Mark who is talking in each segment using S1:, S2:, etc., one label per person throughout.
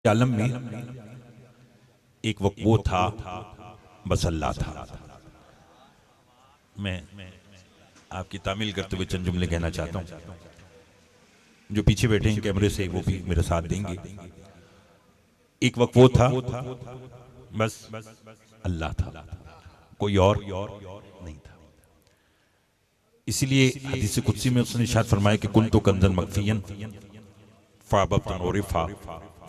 S1: आलम में एक वक्त वो था, बस अल्लाह था। मैं आपकी तामील करते हुए चंद जुमले कहना चाहता हूँ। जो पीछे बैठे हैं कैमरे से वो भी मेरे साथ देंगे। एक वक्त वो था, बस अल्लाह था, कोई और नहीं था। इसीलिए हदीस कुदसी में उसने इरशाद फरमाया कि कुन तो कंजन मखफियन फ़अबतन उरिफ़ा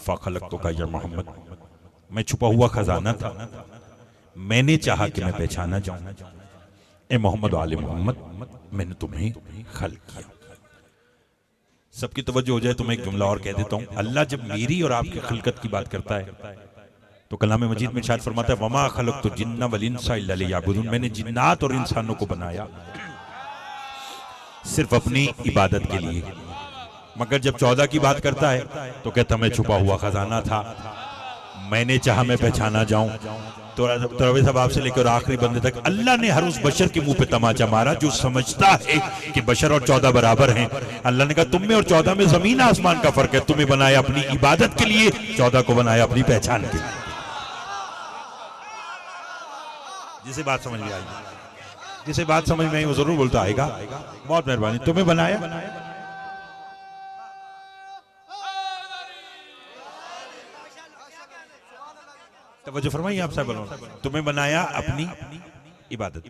S1: फ़खलक़तु का या मोहम्मद, मैं छुपा हुआ खजाना था, मैंने चाहा कि मैं पहचाना जाऊं। ए मोहम्मद आले मोहम्मद, मैंने तुम्हें खल्क़ किया। सबकी तवज्जो हो जाए तो मैं एक जुमला और कह देता हूं। अल्लाह जब मेरी और आपकी खिलकत की बात करता है तो कलाम मजीद में इरशाद फरमाता है वमा खलक़तुल जिन्ना वल इंसा इल्ला लियअबुदून, मैंने जिन्नात और इंसानों को बनाया सिर्फ अपनी इबादत के लिए। मगर जब 14 की बात करता है तो कहता मैं छुपा हुआ खजाना था, मैंने चाहा मैं पहचाना जाऊं। तो रवे साहब से लेकर आखिरी बंदे तक अल्लाह ने हर उस बशर के मुंह पे तमाचा मारा जो समझता है कि बशर और 14 बराबर हैं। अल्लाह ने कहा तुम में और 14 में जमीन आसमान का फर्क है। तुम्हें बनाया अपनी इबादत के लिए, 14 को बनाया अपनी पहचान के लिए। जिसे बात समझ में आएगी, जिसे बात समझ में आई वो जरूर बोलता आएगा बहुत मेहरबानी। तुम्हें बनाया, तवज्जो फरमाइए आप साहब, तुम्हें बनाया अपनी इबादत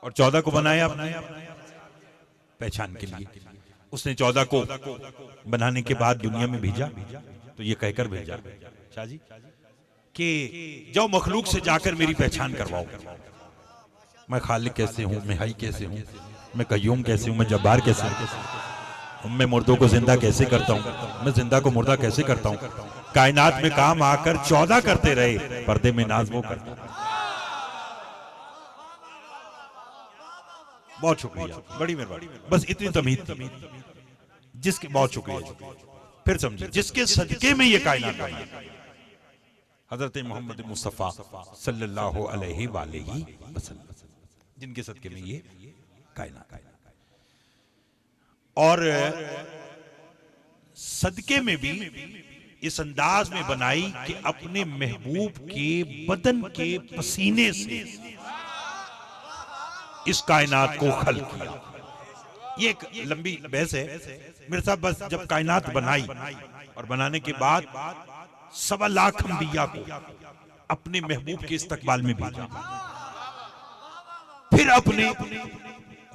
S1: और 14 को बनाया अपनी पहचान के लिए। उसने 14 को बनाने के बाद दुनिया में भेजा तो ये कहकर भेजा शाह जी कि जाओ मखलूक से जाकर मेरी पहचान करवाओ। मैं खालिक कैसे हूं, मैं हाई कैसे हूं, मैं कय्यूम कैसे हूं, मैं जब्बार कैसे हूं, मैं मुर्दों को जिंदा कैसे करता हूं, मैं जिंदा को मुर्दा कैसे करता हूं। कायनात में काम आकर 14 करते रहे, पर्दे में नाज वो करता। बहुत शुक्रिया, बड़ी मेहरबानी। बस इतनी तमीद जिसके, बहुत शुक्रिया। फिर समझिए जिसके सदके में ये कायनात बनी, हजरत मोहम्मद मुस्तफा सल्लल्लाहु अलैहि वसल्लम, जिनके सदके में ये कायनात। और सदके में भी इस अंदाज में बनाई कि अपने महबूब के बदन के पसीने से इस कायनात को खल्क किया। ये एक लंबी बहस है मेरे साहब। बस जब कायनात बनाई और बनाने के बाद 1.25 लाख अंबिया को अपने महबूब के इस्तकबाल में भेजा, फिर अपने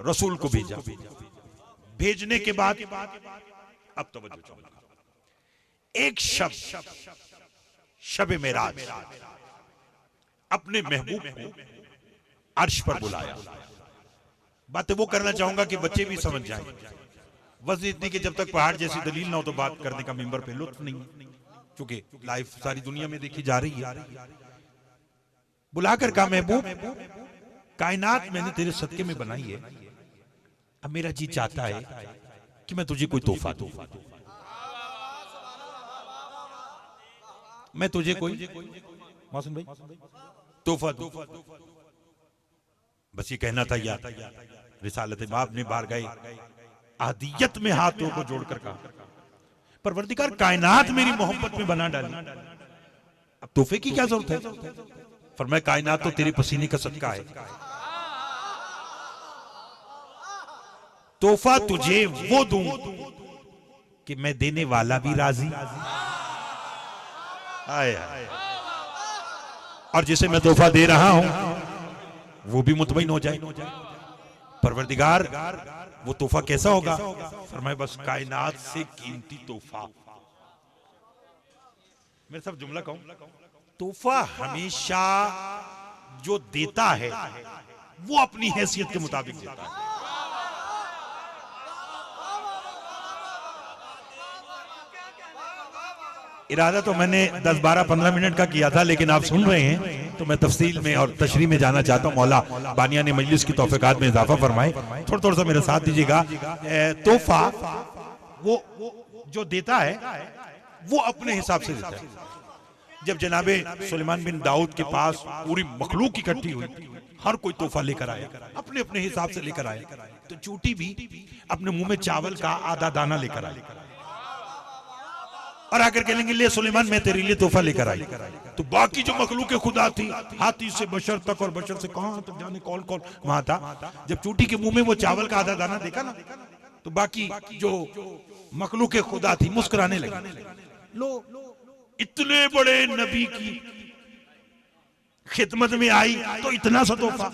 S1: रसूल को भेजा। भेजने के बाद अब तवज्जो चाहूंगा, एक शब मेराज अपने महबूब को अर्श पर बुलाया। बातें वो करना चाहूंगा कि बच्चे भी समझ जाएं। वजह इतनी कि जब तक पहाड़ जैसी दलील ना हो तो बात करने का मिंबर पे लुत्फ नहीं, क्योंकि लाइव सारी दुनिया में देखी जा रही है। बुलाकर कहा महबूब, कायनात मैंने तेरे सदके में बनाई है, अब मेरा जी चाहता है कि मैं तुझे कोई तोहफा दूं। मैं तुझे कोई मौसम भाई तोहफा दूं। बस ये कहना था यार। रिसालत बाप ने बार गए आदियत में हाथों को जोड़कर कहा परवरदिगार कायनात मेरी मोहब्बत में बना डाली, अब तोहफे की क्या जरूरत है। फरमाया कायनात तो तेरे पसीने का सदका है, तोहफा तुझे वो दूं कि मैं देने वाला भी राजी, और जिसे मैं तोहफा दे रहा हूं वो भी मुतमईन हो जाए। परवरदिगार वो तोहफा कैसा होगा। फरमाया बस कायनात से कीमती तोहफा। मेरे सब जुमला कहूं, तोहफा हमेशा जो देता है वो अपनी हैसियत के मुताबिक देता है। इरादा तो मैंने 10, 12, 15 मिनट का किया था, लेकिन आप सुन रहे हैं तो मैं तफसील में और तशरीह में जाना चाहता हूं। मौला बानिया ने मजलिस की तौफीकात में इजाफा फरमाए। थोड़ा सा मेरा साथ दीजिएगा। तोहफा वो जो देता है वो अपने हिसाब से देता है। जब जनाबे सुलेमान बिन दाऊद के पास पूरी मखलूक इकट्ठी हुई, हर कोई तोहफा लेकर आया, अपने अपने हिसाब से लेकर आया, तो चूटी भी अपने मुंह में चावल का आधा दाना लेकर आई। और आकर कहेंगे ले सुलेमान मैं तेरे लिए तोहफा लेकर आई। तो बाकी जो मखलूक खुदा थी, हाथी से बशर तक और बशर से कहां तक जाने कौन कौन वहां था, जब चूटी के मुंह में वो चावल का आधा दाना देखा ना, तो बाकी जो मखलूक खुदा थी मुस्कुराने लगी। लो इतने बड़े नबी की खिदमत में आई तो इतना सा तोहफा।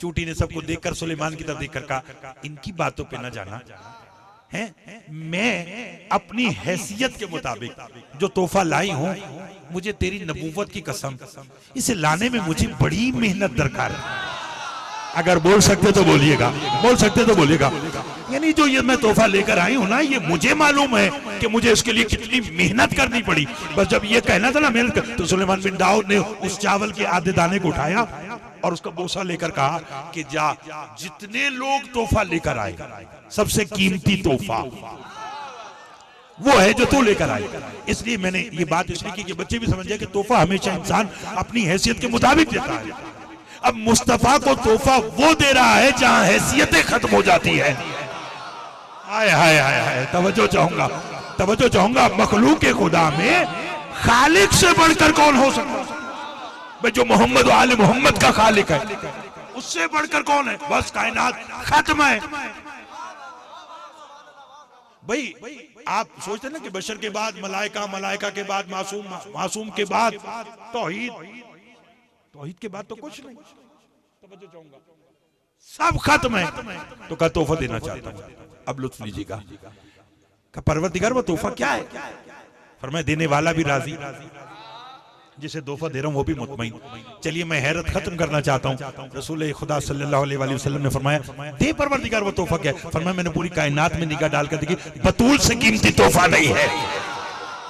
S1: चूटी ने सबको देखकर सुलेमान की तरफ देखकर कहा इनकी बातों पे ना जाना है, मैं अपनी हैसियत के मुताबिक जो तोहफा लाई हूं, मुझे तेरी नबूवत की कसम इसे लाने में मुझे बड़ी मेहनत दरकार है। अगर बोल सकते तो बोलिएगा, बोल सकते तो बोलिएगा। यानी जो ये मैं तोहफा लेकर आई हूं ना, ये मुझे मालूम है कि मुझे इसके लिए कितनी मेहनत करनी पड़ी। बस जब ये कहना था ना मेहनत कर, तो सुलेमान बिन दाऊद ने उस चावल के आधे दाने को उठाया और उसका बोसा लेकर कहा कि जा, जितने लोग तोहफा लेकर आए सबसे कीमती तोहफा वो है जो तू लेकर आई। इसलिए मैंने ये बात इसलिए की कि बच्चे भी समझ जाए कि तोहफा हमेशा इंसान अपनी हैसियत के मुताबिक देता है। अब मुस्तफा को तोहफा वो दे रहा है जहां हैसियतें खत्म हो जाती है। हाय हाय हाय हाय, तवज्जो चाहूंगा, तवज्जो चाहूंगा। मखलूक खुदा में खालिक से बढ़कर कौन हो सकता है? भाई जो मोहम्मद आले मोहम्मद का खालिक है, उससे बढ़कर कौन है? बस कायनात खत्म है। भाई आप सोचते ना कि बशर के बाद मलाइका, मलाइका के बाद मासूम, मासूम के बाद तौहीद, तौहीद के बाद तो कुछ नहीं। तवज्जो चाहूंगा, सब खत्म है। तो का तोहफा देना चाहता हूं, अब लुत्फ लीजिएगा। का परवरदिगार वो तोहफा क्या है? फरमाए देने वाला भी राजी, जिसे तोहफा दे रहा हूं वो भी मुतमईन। चलिए मैं हैरत खत्म करना चाहता हूं। रसूल खुदा सल्लल्लाहु अलैहि वसल्लम ने फरमाया दे परवरदिगार वो तोहफा क्या है? फरमाया मैंने पूरी कायनात में निगाह डालकर देखी, बतूल से कीमती तोहफा नहीं है।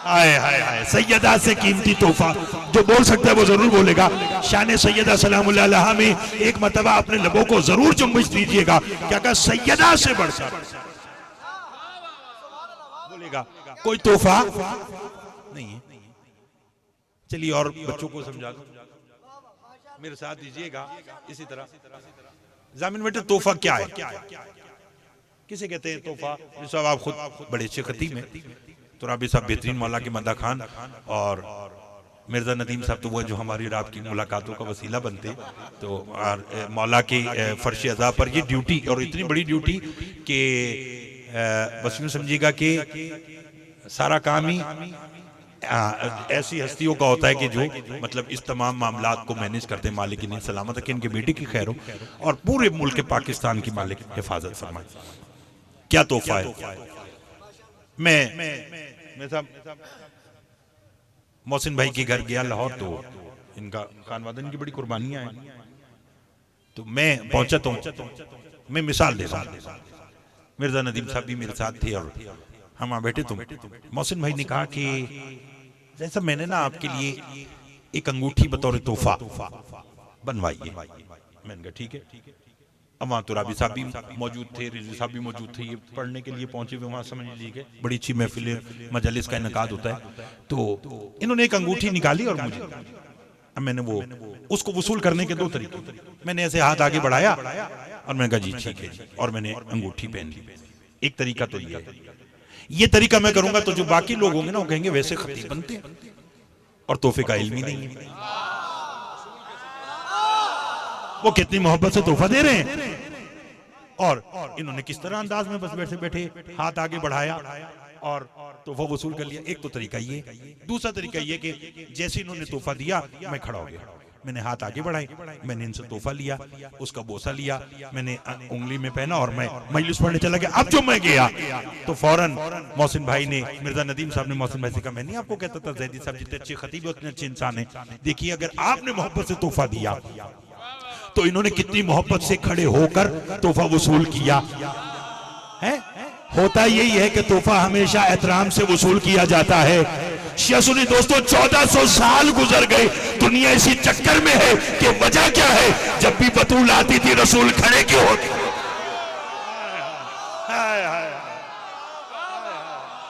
S1: आए हाय हाय, सैयदा से कीमती तोहफा। जो बोल सकता है वो जरूर बोलेगा। शान सैयदा सलामुल्लाह अलैहा में एक मर्तबा अपने लबों को जरूर जुम्बिश दीजिएगा। क्या कहा? सैयदा से बढ़कर बोलेगा कोई तोहफा नहीं है। चलिए और बच्चों को समझा दो, मेरे साथ दीजिएगा इसी तरह। जामिन बेटे तोहफा क्या है? किसे कहते हैं तोहफा? साहब आप खुद बड़े अच्छे खतीब हैं, तो राबी साहब बेहतरीन मौला के मदा खान और मिर्जा नदीम साहब तो वो जो हमारी और आपकी मुलाकातों का वसीला बनते। तो मौला के फर्श अज़ा पर ये ड्यूटी, और इतनी बड़ी ड्यूटी कि बस यूं समझिएगा कि सारा काम ही ऐसी हस्तियों का होता है कि जो मतलब इस तमाम मामलात को मैनेज करते हैं। मालिक इन्हें सलामत रखे, इनके बेटे की खैर हो और पूरे मुल्क पाकिस्तान की मालिक हिफाजत फरमाए। क्या तोहफा है? मैं साहब मोहसिन भाई के घर गया लाहौर, तो इनका खानवादन की बड़ी कुर्बानियां हैं। तो मैं पहुंचा, तो मैं मिसाल दे रहा हूं। मिर्जा नदीम साहब भी मेरे साथ थे और हम वहां बैठे। तो मोहसिन भाई ने कहा कि जैसा मैंने ना आपके लिए एक अंगूठी बतौर तोहफा बनवाइए। मैंने कहा ठीक है। अब वहाँ तो राबी साहब भी मौजूद थे, रिजवी साहब भी मौजूद थे, ये पढ़ने के लिए पहुंचे हुए वहाँ, समझ लीजिए बड़ी अच्छी महफिल मजलिस का इनकाद होता है। तो इन्होंने एक अंगूठी निकाली और मुझे, अब मैंने वो उसको वसूल करने के दो तरीके, मैंने ऐसे हाथ आगे बढ़ाया और मैंने कहा जी ठीक है जी, और मैंने अंगूठी पहन ली। एक तरीका तो ये तरीका मैं करूंगा तो जो बाकी लोग होंगे ना वो कहेंगे वैसे खतीब बनते हैं और तोहफे का इल्म ही नहीं है। वो कितनी मोहब्बत से तोहफा दे रहे हैं और इन्होंने किस तरह अंदाज में बस बैठे बैठे हाथ आगे बढ़ाया और तोहफा वसूल कर लिया। एक तो तरीका ये। दूसरा तरीका ये कि जैसे इन्होंने तोहफा दिया मैं खड़ा हो गया, मैंने हाथ आगे बढ़ाए, मैंने इनसे तोहफा लिया, उसका बोसा लिया, मैंने उंगली में पहना और मैं मजलिस पढ़ने चला गया। अब जो मैं गया तो फौरन मोहसिन भाई ने, मिर्जा नदीम साहब ने मोहसिन भाई से कहा मैं नहीं आपको कहता था जैदी साहब जितने अच्छे खतीब उतने अच्छे इंसान हैं, देखिए अगर आपने मोहब्बत से तोहफा दिया तो इन्होंने कितनी मोहब्बत से खड़े होकर तोहफा वसूल किया है। होता यही है कि तोहफा हमेशा एहतराम से वसूल किया जाता है। शिया सुन्नी दोस्तों 1400 साल गुजर गए, दुनिया इसी चक्कर में है कि वजह क्या है? जब भी बतूल आती थी रसूल खड़े क्यों होते?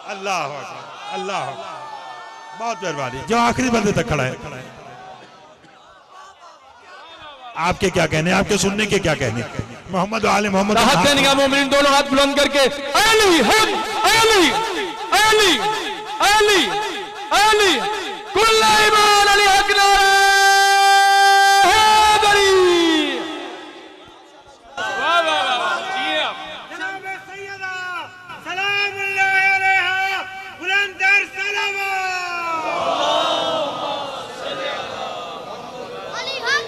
S1: अल्लाह अल्लाह, बहुत मेहरबानी। जो आखिरी बंदे तक खड़ा है, आपके क्या कहने, आपके सुनने के क्या कहने? मोहम्मद आले मोहम्मद
S2: दोनों हाथ बुलंद करके अली हम अली अली अली अली कुल्ला ईमान अली हक नारा हैदरी। वाह वाह वाह जी
S3: जनाब सैयदा सलामुल्लाह अलैहा बुलंदर सलामा।
S4: अली हक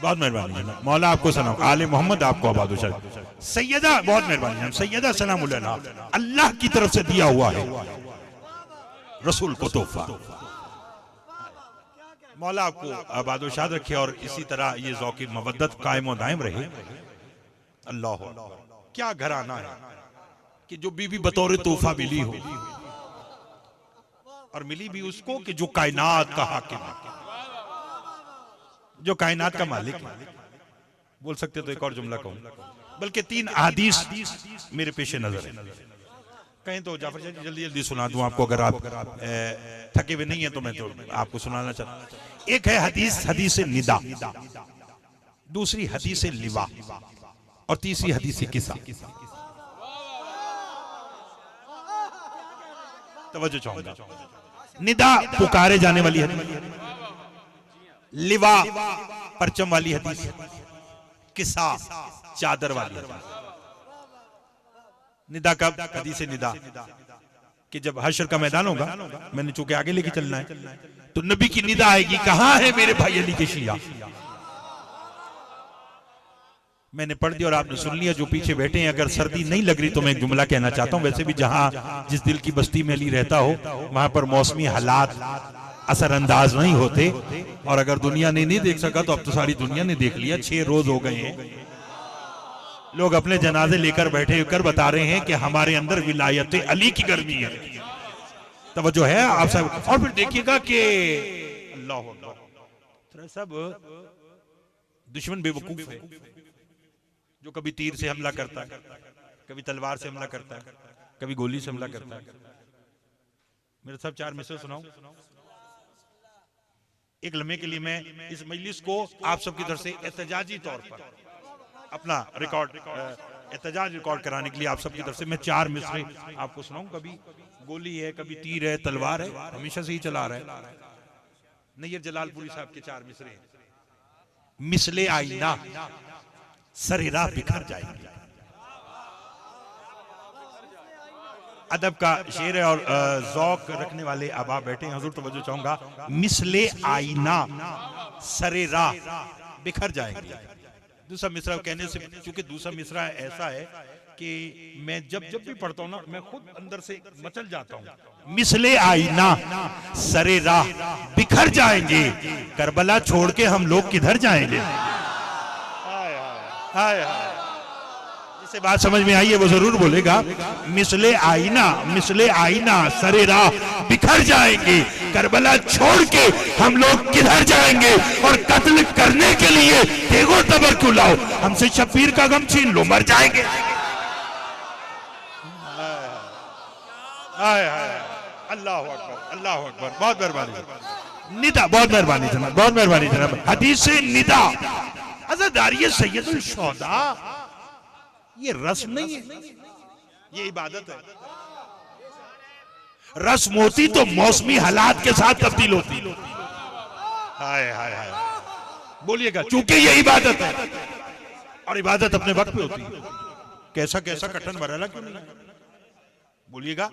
S1: बहुत मेहरबानी जनाब, मौला आपको सलाम, आले मोहम्मद आपको आबाद हो। सैयदा बहुत मेहरबानी जनाब, सैयदा सलामुल्लाह अल्लाह की तरफ से दिया हुआ है रसूल को तोहफा। मौला आपको आबाद व शाद रखे और इसी तरह ये ज़ौक़ मवद्दत कायम व दायम रहे। अल्लाह क्या घराना है कि जो बीवी बतौर तोहफा मिली हो, और मिली भी उसको कि जो कायनात का हाकिम है, जो कायनात का मालिक है। बोल सकते तो एक और जुमला कहूं, बल्कि 3 अहादीस मेरे पेश नजर है। कहें तो जाफर जी जल्दी जल्दी सुना दूं आपको, अगर आप थके हुए नहीं है तो मैं तो आपको सुनाना चाहता। एक है हदीस निदा, दूसरी हदीस लिवा, और तीसरी हदीस किसा। तवज्जो चाहूंगा। निदा पुकारे जाने वाली हदीस, लिवा परचम वाली हदीस, किसा चादर वाली हदीस। निदा कब? हदीस निदा कि जब हशर का मैदान होगा, मैंने चूंकि आगे लेके चलना है, तो नबी की निदा आएगी, कहां है मेरे भाई अली के शिया। मैंने पढ़ दिया और आपने सुन लिया। जो पीछे बैठे हैं, अगर सर्दी नहीं लग रही तो मैं एक जुमला कहना चाहता हूं। वैसे भी जहां जिस दिल की बस्ती में अली रहता हो, वहां पर मौसमी हालात असरअंदाज नहीं होते। और अगर दुनिया ने नहीं देख सका तो अब तो सारी दुनिया ने देख लिया। 6 रोज हो गए हैं, लोग अपने जनाजे लेकर बैठे होकर बता रहे हैं कि हमारे अंदर विलायत अली की गर्मी है। तवज्जो है आप सब। और फिर देखिएगा कि अल्लाह अल्लाह, सब दुश्मन बेवकूफ है, जो कभी तीर से हमला करता है, कभी तलवार से हमला करता है, कभी गोली से हमला करता है। मेरे सब 4 मिसरे सुनाऊं। एक लम्हे के लिए मैं इस मजलिस को आप सबकी तरफ से एहतजाजी तौर पर अपना एहतजाज रिकॉर्ड कराने के लिए आप सबकी तरफ से मैं 4 मिसरे आपको सुनाऊं। कभी गोली है, कभी तीर है, तलवार है, हमेशा से ही चला रहा है। नैयर जलालपुरी साहब के 4 मिसरे। मिसले आईना सरे राह बिखर जाएंगे। अदब का शेर है और ज़ौक रखने वाले अहबाब बैठे हैं, हुजूर तवज्जो चाहूंगा। मिसले आईना सरे राह बिखर जाएंगे। दूसरा मिसरा कहने से, चूंकि दूसरा मिसरा ऐसा है कि मैं जब भी पढ़ता हूं ना, मैं खुद अंदर से मचल जाता हूं। मिसले आईना सरे राह बिखर जाएंगे, करबला छोड़ के हम लोग किधर जाएंगे। हाय हाय, जिसे बात समझ में आई है वो जरूर बोलेगा। मिसले आईना सरे राह बिखर जाएंगे, करबला छोड़ के हम लोग किधर जाएंगे। और कत्ल करने के लिए तेगो तबर क्यों लाओ, हमसे शब्बीर का गम छीन लो, मर जाएंगे। हाय हाय, अल्लाह अकबर, अल्लाह अकबर। बहुत मेहरबानी निदा, बहुत मेहरबानी जनाब, बहुत मेहरबानी जनाब। हदीस निदा अज़ादारिय सैयदुल शोहदा, ये रस्म नहीं है, ये इबादत है। रस्म होती तो मौसमी हालात के साथ तब्दील होती। हाय हाय हाय, बोलिएगा, चूंकि ये इबादत है और इबादत अपने वक्त पे होती है। कैसा कैसा कठिन मरहला क्यों नहीं, बोलिएगा।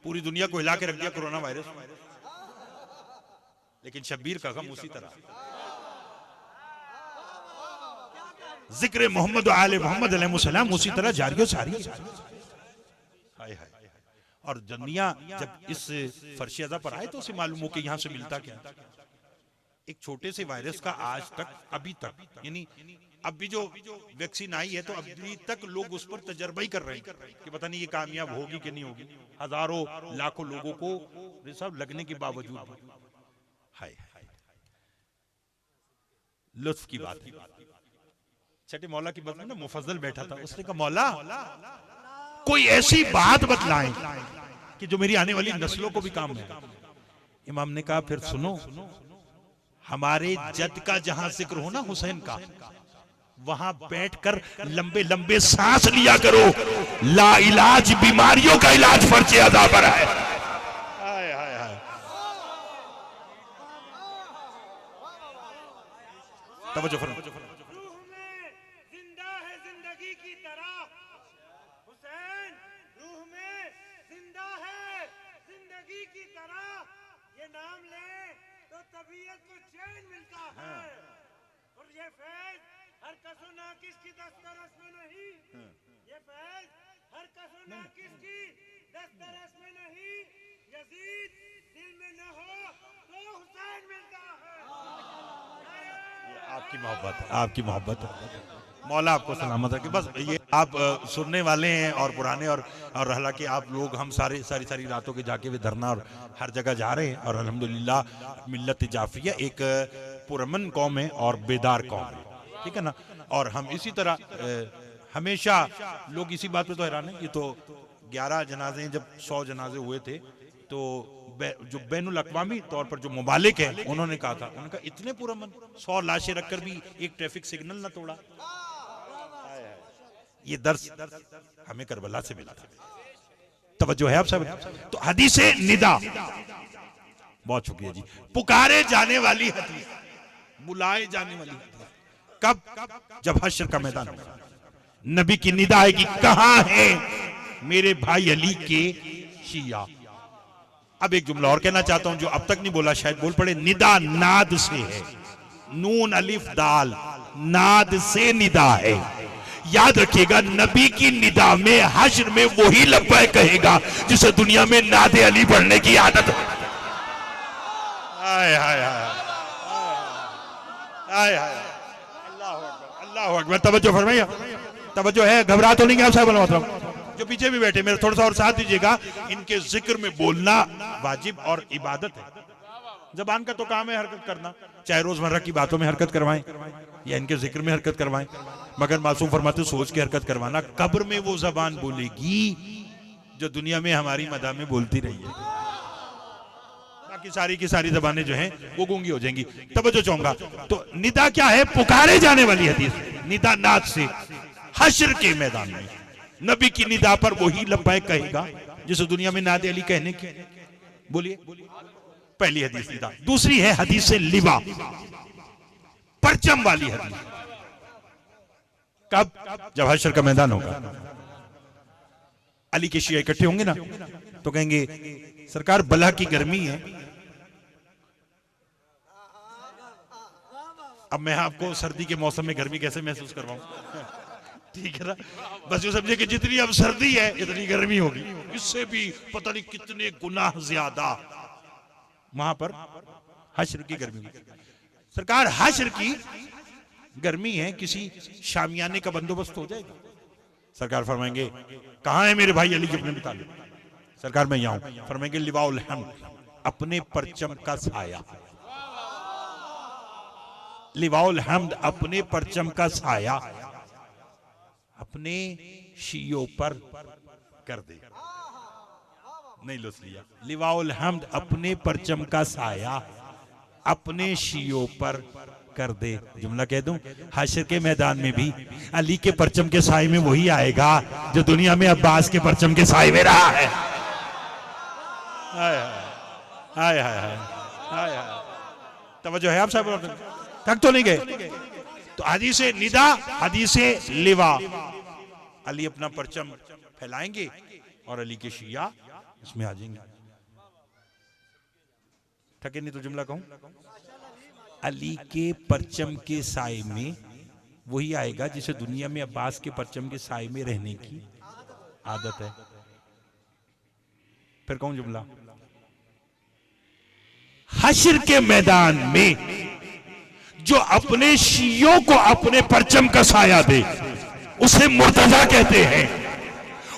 S1: पूरी दुनिया को हिला के रख दिया कोरोना वायरस, लेकिन शब्बीर का गम उसी तरह। जिक्र मोहम्मद आले मोहम्मद अलैहिस्सलाम उसी तरह जारी सारी। हाय हाय, और दुनिया जब इस फर्शियदा पर आए तो उसे मालूम हो कि यहां से मिलता क्या। एक छोटे से वायरस का आज तक, अभी तक, यानी अब भी जो वैक्सीन आई है तो अभी तक लोग उस पर तजर्बा ही कर रहे हैं कि पता नहीं ये कामयाब होगी कि नहीं होगी। हजारों लाखों लोगों को सब लगने के बावजूद। हाय, लुत्फ की बात है। छठे मौला की बात में ना मुफज्जल बैठा था, उसने कहा मौला कोई ऐसी बात बतलाएं कि जो मेरी आने वाली नस्लों को भी काम है। इमाम ने कहा फिर सुनो, हमारे जद का जहां जिक्र हो ना हुसैन का, वहां बैठकर लंबे लंबे सांस लिया करो। ला इलाज बीमारियों का इलाज फर्ज अदा पर है। हाय हाय हाय। तवज्जो फरमाओ।
S3: रूह में जिंदा है जिंदगी की तरह, हुसैन रूह में जिंदा है जिंदगी की तरह। ये नाम ले तो तबीयत को चैन मिलता है। और ये फैज हर कसो नाकिस की दस्तरस में नहीं, ये फैज हर कसो नाकिस की दस्तरस में नहीं। यजीद दिल में न हो तो हुसैन मिलता है।
S1: आपकी मोहब्बत है, आपकी मोहब्बत है। मौला आपको सलामत रखे। बस ये आप सुनने वाले हैं और पुराने और हालांकि आप लोग हम सारी रातों के जाके भी धरना और हर जगह जा रहे हैं। और अल्हम्दुलिल्लाह मिल्लत जाफिया एक पुरमन कौम है और बेदार कौम है, ठीक है ना। और हम इसी तरह हमेशा लोग इसी बात पे तो हैरान है। ये तो 11 जनाजे जब 100 जनाजे हुए थे तो जो बैनुल अक़वामी तौर पर जो मुबालिक है उन्होंने कहा था, उनका इतने पुरमन 100 लाशें रखकर भी एक ट्रैफिक सिग्नल ना तोड़ा। ये दर्स हमें करबला से मिला था। तवज्जो है आप सब। तो हदीस निदा, बहुत शुक्रिया जी। पुकारे जाने वाली हदीस, बुलाए जाने वाली हदीस कब? जब हश्र का मैदान होगा। नबी की निदा आएगी, कहां है मेरे भाई अली के शिया। अब एक जुमला और कहना चाहता हूं जो अब तक नहीं बोला, शायद बोल पड़े। निदा नाद से है, नून अलिफ दाल, नाद से निदा है। याद रखिएगा, नबी की निदा में हश्र में वही लब्बैक कहेगा जिसे दुनिया में नादे अली पढ़ने की आदत है। हाय हाय हाय हाय हाय। अल्लाह अकबर। तवज्जो फरमाइए, तवज्जो है। घबरा तो नहीं गया साहब मोहतरम जो पीछे भी बैठे, मेरे थोड़ा सा और साथ दीजिएगा। इनके जिक्र में बोलना वाजिब और इबादत है। जबान का तो काम है हरकत करना, चाहे रोजमर्रा की बातों में हरकत करवाएं या इनके जिक्र में हरकत करवाएं, मगर मासूम फरमाते सोच के हरकत करवाना। कब्र में वो जबान बोलेगी जो दुनिया में हमारी मदा में बोलती रही है। बाकी सारी की सारी जबानें जो हैं वो गूंगी हो जाएंगी। तवज्जो चाहूंगा। तो निदा क्या है? पुकारे जाने वाली हदीस। निदा नाद से हश्र के मैदान में नबी की निदा पर वही लब्बैक कहेगा जिसे दुनिया में नादे अली कहने की। बोलिए। पहली हदीस निदा। दूसरी है हदीस लिवा, परचम वाली हदीस। कब? जब हश्र का मैदान होगा, अली के शिया इकट्ठे होंगे ना, तो कहेंगे सरकार बला की गर्मी है। अब मैं आपको सर्दी के मौसम में गर्मी कैसे महसूस करवाऊं, ठीक है ना। बस ये समझिए कि जितनी अब सर्दी है इतनी गर्मी होगी, इससे भी पता नहीं कितने गुना ज्यादा वहां पर हश्र की गर्मी। सरकार हश्र की गर्मी है, किसी शामियाने का बंदोबस्त हो जाएगा। सरकार फरमाएंगे कहां है मेरे भाई अली के अपने मुताबिक? सरकार मैं यहां हूं। फरमाएंगे लिवाउल हम्द, अपने परचम का साया। लिवाउल हम्द, अपने परचम का साया अपने शियों पर कर दे। नहीं लुस लिया। लिवाउल हम्द, अपने परचम का साया अपने शियों पर कर दे। जुमला कह दूं, हश्र के मैदान में भी अली के परचम के साए में वही आएगा जो दुनिया में अब्बास के परचम के साए में रहा है। हाय हाय हाय हाय हाय। तवज्जो है आप साहब, थक तो नहीं गए? तो हदीस निदा, हदीस लिवा, अली अपना परचम फैलाएंगे और अली के शिया इसमें आ जाएंगे। थके नहीं तो जुमला कहूं, अली के परचम के साए में वही आएगा जिसे दुनिया में अब्बास के परचम के साए में रहने की आदत है। फिर कहूं जुमला, हश्र के मैदान में जो अपने शियों को अपने परचम का साया दे उसे मुर्तजा कहते हैं,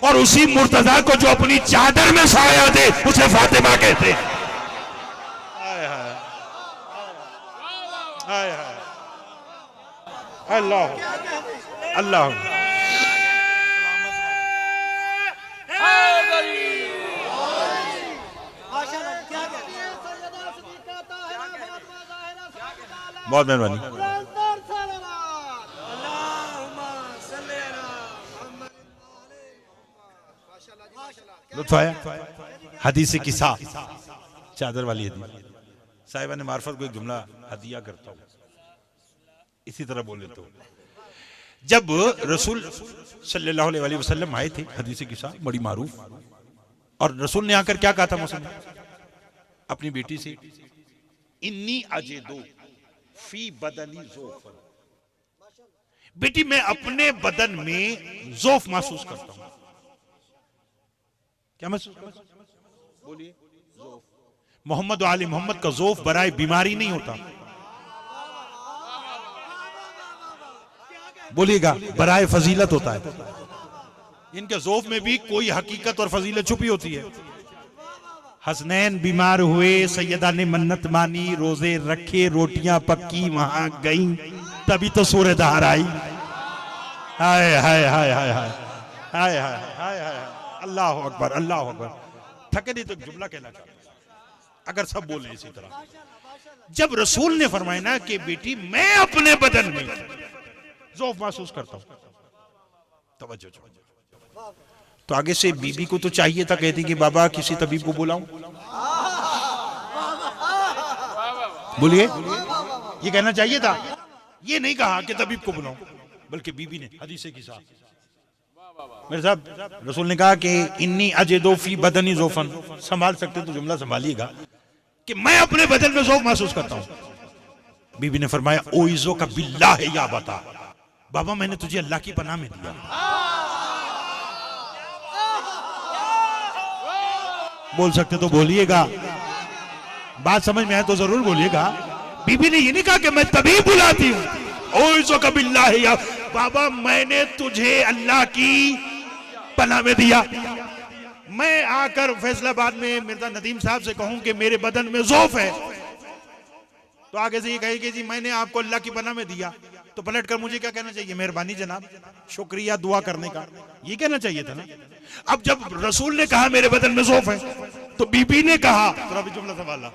S1: और उसी मुर्तजा को जो अपनी चादर में साया दे उसे फातिमा कहते हैं। अल्लाह अल्लाह। बहुत मेहरबानी। लुत्फ आया? हदीस किसा, चादर वाली हदीस। साहिबा ने मार्फत को एक जुमला हदिया करता हूं, इसी तरह बोले तो जब रसूल सल्लल्लाहु अलैहि वसल्लम आए थे, हदीस किसा बड़ी मारूफ, और रसूल ने आकर क्या कहा था मुझसे, अपनी बेटी से, इन्नी अजिदु फी बदनी ज़ौफ़, बेटी मैं अपने बदन में ज़ौफ़ महसूस करता हूं। क्या महसूस करता हूं? बोलिए। ज़ौफ़, मोहम्मद व आले मोहम्मद का ज़ौफ़ बराए बीमारी नहीं होता, बोलिएगा, बराए फजीलत होता है। इनके ज़ौफ़ में भी कोई हकीकत और फजीलत छुपी होती है। हसनैन बीमार हुए, सैयदा ने मन्नत मानी, रोजे रखे, रोटियां पक्की, वहां गई, तभी तो सूरत हार आई। हाय हाय हाय हाय हाय हाय हाय हाय हाय, अल्लाह अकबर अल्लाह अकबर। थके नहीं तो जुमला कहना चाहता अगर सब बोले इसी तरह। जब रसूल ने फरमाया ना कि बेटी मैं अपने बदन में ज़ौफ़ महसूस करता हूं, तवज्जो, तो आगे से बीबी को तो चाहिए था, कहती कि बाबा किसी तबीब को बुलाऊं। बोलिए, ये कहना चाहिए था, ये नहीं कहा कि तबीब को बुलाऊं, बल्कि बीबी ने हदीस के साथ, मेरे साहब रसूल ने कहा कि इन्नी अजिदु फी बदनी ज़ौफ़न, संभाल सकते तो जुमला संभालिएगा, कि मैं अपने बदन में ज़ौफ़ महसूस करता हूं। बीबी ने फरमाया ओइज़ो का बिल्लाह या बता, बाबा मैंने तुझे अल्लाह की पनाह में दिया। बोल सकते तो बोलिएगा, बात समझ में आए तो जरूर बोलिएगा। बीबी ने ये नहीं कहा कि मैं तभी बुलाती हूं, ओइज़ो का बिल्लाह या, बाबा मैंने तुझे अल्लाह की पनाह में दिया। मैं आकर फैसलाबाद में मिर्जा नदीम साहब से कहूं कि मेरे बदन में ज़ौफ़ है, तो आगे से ये कहेगी जी मैंने आपको अल्लाह की पनाह में दिया, तो पलट कर मुझे क्या कहना चाहिए, मेहरबानी जनाब, शुक्रिया दुआ करने का, ये कहना चाहिए था ना। अब जब रसूल ने कहा मेरे बदन में ज़ौफ़ है, तो बीबी ने कहा, तो अभी जुमला संभालना,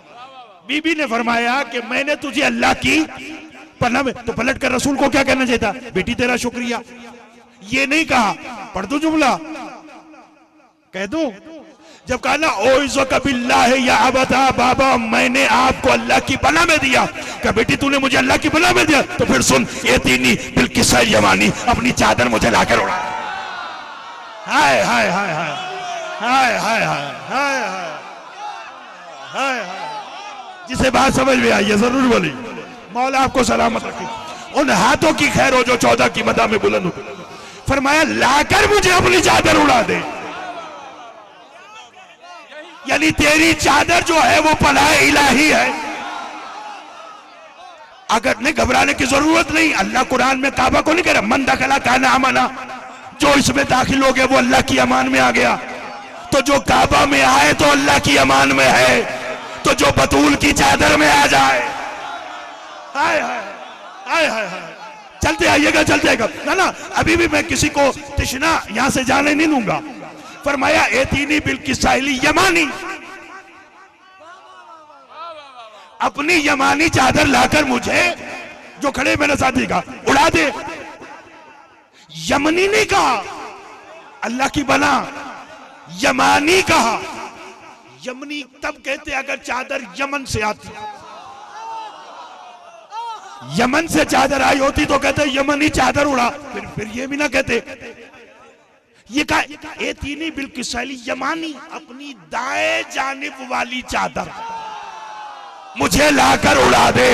S1: बीबी ने फरमाया कि मैंने तुझे अल्लाह की पनाह में, तो पलट कर रसूल को क्या कहना चाहिए था, बेटी तेरा शुक्रिया। ये नहीं कहा, पढ़ दो जुमला, कह दो, जब कहा ना ओइज़ो का बिल्लाह या अबता, बाबा मैंने आपको अल्लाह की पनाह में दिया, क्या बेटी तूने मुझे अल्लाह की पनाह में दिया, तो फिर सुन, ये तीनी बिल्किसा यमानी अपनी चादर मुझे लाकर उड़ा। हाय हाय हाय हाय हाय हाय हाय हाय हाय, जिसे बात समझ में आई है जरूर बोली, मौला आपको सलामत रखे। उन हाथों की खैर हो जो 14 की मदा में बुलंद हो, फरमाया लाकर मुझे अपनी चादर उड़ा दे, यानी तेरी चादर जो है वो पनाह इलाही है। अगर नहीं घबराने की जरूरत नहीं, अल्लाह कुरान में काबा को नहीं कह रहा मन दखला काना अमाना, जो इसमें दाखिल हो गया वो अल्लाह की अमान में आ गया, तो जो काबा में आए तो अल्लाह की अमान में है, तो जो बतूल की चादर में आ जाए, हाय हाय हाय हाय, चलते आइएगा चलते आइएगा ना ना, अभी भी मैं किसी को तिश्ना यहां से जाने नहीं दूंगा। फरमाया एतीनी बिल्किसाइली यमानी, अपनी यमानी चादर लाकर मुझे, जो खड़े मेरे साथी का, उड़ा दे। यमनी नहीं कहा, अल्लाह की बना, यमानी कहा। यमनी तब कहते अगर चादर यमन से आती, यमन से चादर आई होती तो कहते यमनी चादर उड़ा, फिर ये भी ना कहते। ये कहा एतीनी बिल्किसाइली यमानी, अपनी दाएं जानिब वाली चादर मुझे लाकर उड़ा दे।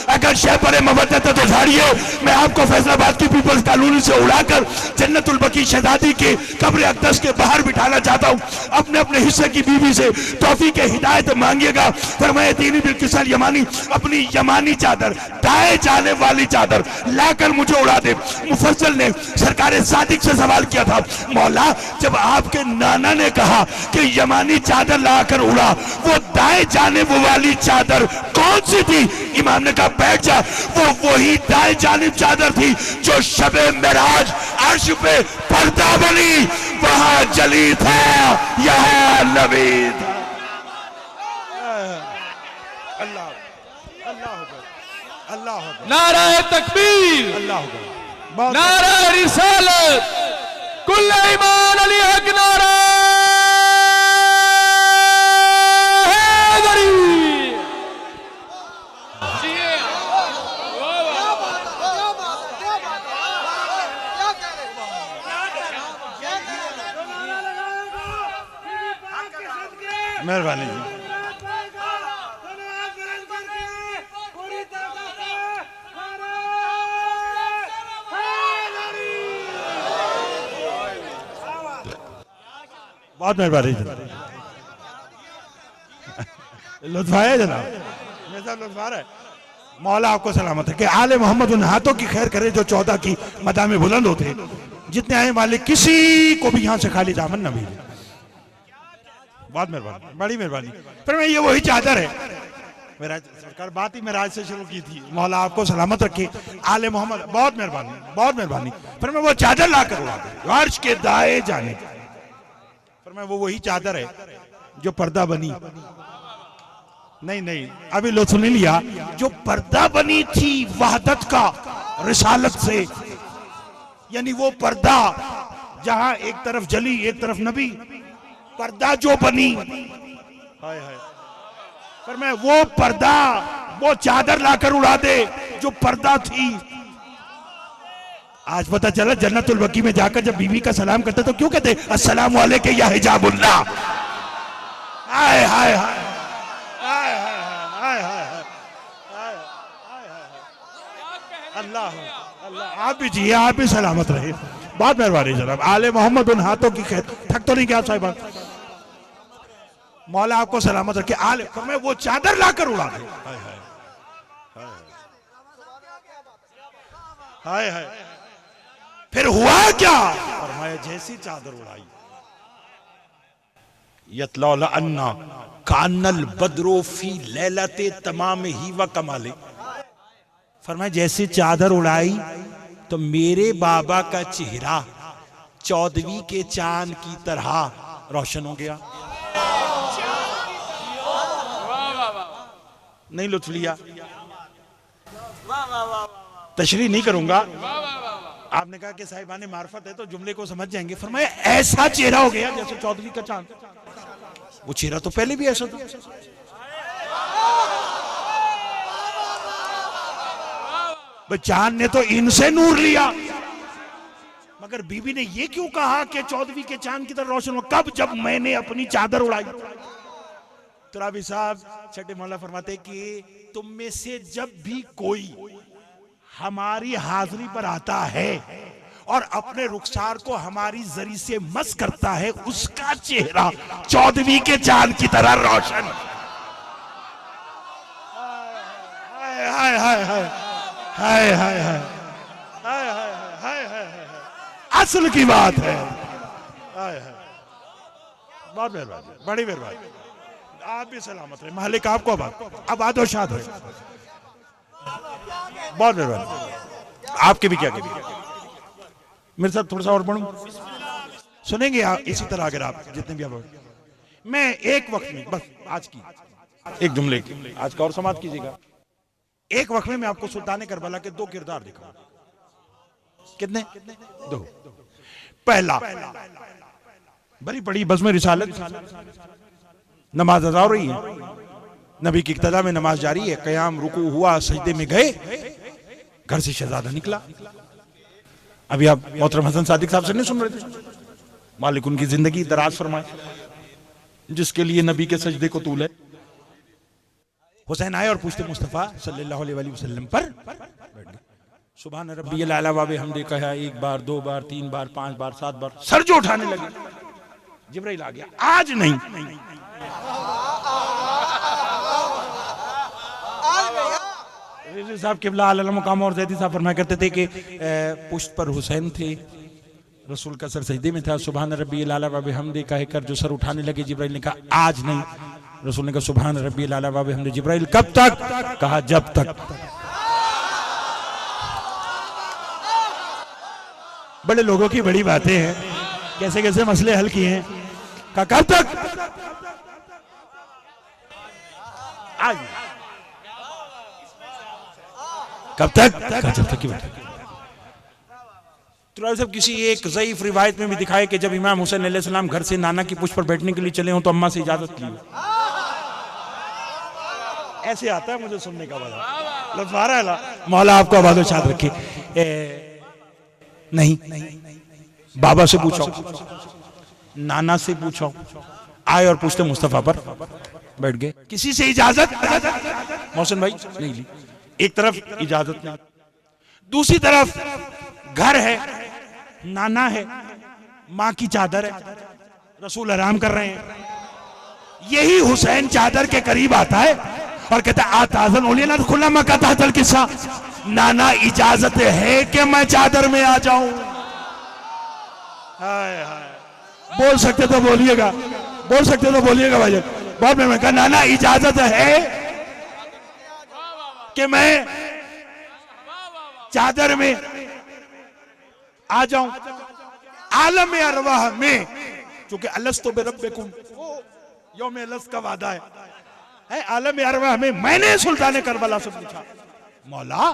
S1: अगर शहपर मवद्दत तो झाड़िए, मैं आपको फैसलाबाद की पीपल्स कॉलोनी से उड़ाकर जन्नतुल बकी शहजादी के कब्र अक़दस के बाहर बिठाना चाहता हूं। अपने अपने हिस्से की बीवी से तौफीक हिदायत मांगिएगा। फरमाए तीनी बिल्किसाइल यमानी, अपनी यमानी चादर, दाएं जाने वाली चादर लाकर मुझे उड़ा दे। मुफस्सिल ने सरकार सादिक से सवाल किया था, मौला जब आपके नाना ने कहा कि यमानी चादर लाकर उड़ा, वो दाएं जाने वाली चादर कौन सी थी? इमाम ने कहा बैठ जा, वो वही दाएं जानिब चादर थी जो शबे मेराज अर्श पे पर्दा बनी, वहां जली था, यहां नबी था। अल्लाह अल्लाह अल्लाह,
S2: नाराए तकबीर,
S1: अल्लाह,
S2: नाराए रिसालत, कुल्ले ईमान अली हक नारा
S4: बहुत मेहरबानी जनाब, लुत्फ आया जनाब, मेरे साथ लुत्फ आ रहा है। मौला आपको सलामत है कि आले मोहम्मद उन हाथों की खैर करे जो 14 की मदा में बुलंद होते, जितने आए मालिक किसी को भी यहाँ से खाली दामन न भेजे। बहुत मेहरबानी, बड़ी मेहरबानी। फिर मैं ये वही चादर है, मेरा सरकार बात ही मेराज से शुरू की थी, मौला आपको सलामत रखे आले मोहम्मद, बहुत मेहरबानी, बहुत मेहरबानी। फिर मैं वो चादर ला कर उड़ा दूं अर्श के दाए जाने, फिर मैं वो वही चादर है जो पर्दा बनी, नहीं नहीं अभी लो सुन लिया, जो पर्दा बनी थी वहदत का रिसालत से, यानी वो पर्दा जहां एक तरफ जली एक तरफ नबी, पर्दा जो बनी, हाय हाय, पर मैं वो पर्दा, वो चादर लाकर उड़ा दे जो पर्दा थी। आज पता चला जन्नतुल बकी में जाकर जब बीवी का सलाम करते तो क्यों कहते अस्सलाम वालेकुम या हिजाबुल्लाह। हाय हाय हाय हाय हाय हाय अल्लाह अल्लाह, आप भी जिए, आप भी सलामत रहे। बहुत मेहरबानी जनाब, आले मोहम्मद उन हाथों की खैर, थक तो नहीं गया साहिबा, मौला आपको सलामत रखे आले, तो मैं वो चादर लाकर उड़ा दे। हाय हाय, फिर हुआ क्या, फरमाया जैसी चादर उड़ाई, यतलौला अन्ना कानल बदरो फी लैलते तमाम ही व कमाले, फरमाया जैसे चादर उड़ाई तो मेरे बाबा का चेहरा 14वीं के चांद की तरह रोशन हो गया। नहीं लुत्फ लिया, तशरीह नहीं करूंगा, आपने कहा कि साहिबाने मार्फत है तो जुमले को समझ जाएंगे। फरमाया ऐसा चेहरा हो गया जैसे 14वीं का चांद, वो चेहरा तो पहले भी ऐसा था। चांद ने तो इनसे नूर लिया, मगर बीबी ने ये क्यों कहा कि 14वीं के चांद की तरह रोशन हो, कब, जब मैंने अपनी चादर उड़ाई। तुराबी साहब छठे मौला फरमाते कि तुम में से जब भी कोई हमारी हाजिरी पर आता है और अपने रुखसार को हमारी जरी से मस करता है, उसका चेहरा 14वीं के चांद की तरह रोशन। हाय हाय हाय हाय हाय हाय हाय हाय हाय हाय, असल की बात है। हाय हाय, बहुत मेहरबानी, बड़ी मेहरबानी, आप भी सलामत रहे, मालिक आपको आबाद और शाद रहे। बहुत मेहरबानी, आपके भी क्या मेरे साथ थोड़ा सा और पढ़ूं, सुनेंगे आप इसी तरह, अगर आप जितने भी आप, मैं एक वक्त में बस आज की एक जुमले की आज का और समाप्त कीजिएगा। एक वक्त में मैं आपको सुल्तान करबला के 2 किरदार दिखाऊं। कितने? 2। पहला, बड़ी बड़ी बज़्म रिसालत, नमाज अदा हो रही है, नबी की इक्तदा में नमाज जारी है, क़याम रुकू हुआ, सजदे में गए, घर से शहजादा निकला। अभी आप मोहतरम हसन सादिक साहब से नहीं सुन रहे थे, मालिक उनकी जिंदगी दराज फरमाए, जिसके लिए नबी के सजदे को तूल है। हुसैन आए और पूछते मुस्तफा सल्लल्लाहु अलैहि वसल्लम पर, सुभान रब्बियल आला व बिहम्दिही कहा 1 बार 2 बार 3 बार 5 बार 7 बार, सर जो उठाने लगे, जिब्राइल आ गया, आज नहीं, साहब किबला अलैहि मुकाम और ज़ैदी साहब फरमाया करते थे कि पुश्त पर हुसैन थे, रसूल का सर सजदे में था, सुभान रब्बियल आला व बिहम्दिही कहकर जो सर उठाने लगे, जिब्राइल ने कहा आज नहीं, रसूल ने कहा सुभान रब्बियल आला व बिहम्दिही, जिब्राइल कब तक, कहा जब तक। बड़े लोगों की बड़ी बातें हैं, कैसे कैसे मसले हल किए हैं, कहा कब तक, आज, कब तक, जब तक की बात। तो सब किसी एक ज़ईफ रिवायत में भी दिखाए कि जब इमाम हुसैन अलैहिस्सलाम घर से नाना की पुष्प पर बैठने के लिए चले हों तो अम्मा से इजाजत की। ऐसे आता है मुझे सुनने का वाला, लफ्ज़ आ रहा है, मौला आपको आबाद शाद रखे। नहीं, बाबा से पूछो, नाना से पूछो, आए और पूछते मुस्तफा पर बैठ गए, किसी से इजाजत मोहसिन भाई नहीं ली। एक तरफ इजाजत नहीं, दूसरी तरफ घर है, नाना है, माँ की चादर है, रसूल आराम कर रहे हैं, यही हुसैन चादर के करीब आता है और कहता है आताजन ओलिया खुला मक्का तहतल किस्सा, नाना इजाजत है कि मैं चादर में आ जाऊं? हाय हाय, बोल सकते तो बोलिएगा, बोल सकते तो बोलिएगा भाई। बहुत मैं कहा नाना इजाजत है कि मैं चादर में आ जाऊं? आलम अरवाह में, क्योंकि अलस्तु बिरब्बिकुम यौम अलस का वादा है आलम अरवाह में मैंने सुल्तान करबला से पूछा, मौला